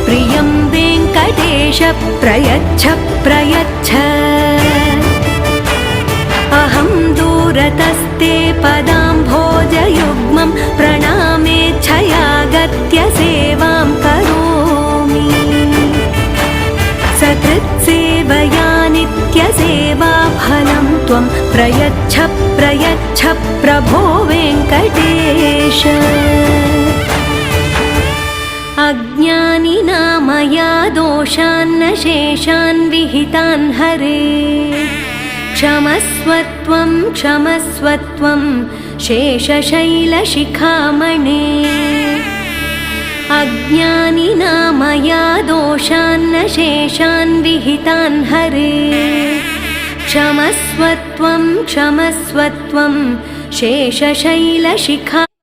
प्रियं वेङ्कटेश प्रयच्छ प्रयच्छ। अहं दूरतस्ते पदाम्भोजयुग्मं प्रणामेच्छयागत्य सेवां करोमि। सकृत्सेवया नित्यसेवाफलं त्वं प्रयच्छ प्रयच्छ प्रभो वेङ्कटेश। अज्ञानिना मया दोषान्न शेषान् विहितान् हरे क्षमस्वत्वं क्षमस्वत्वं शेषशैलशिखामणे। अज्ञानिना मया दोषान्न शेषान् विहितान् हरे क्षमस्वत्वं क्षमस्वत्वं शेषशैलशिखा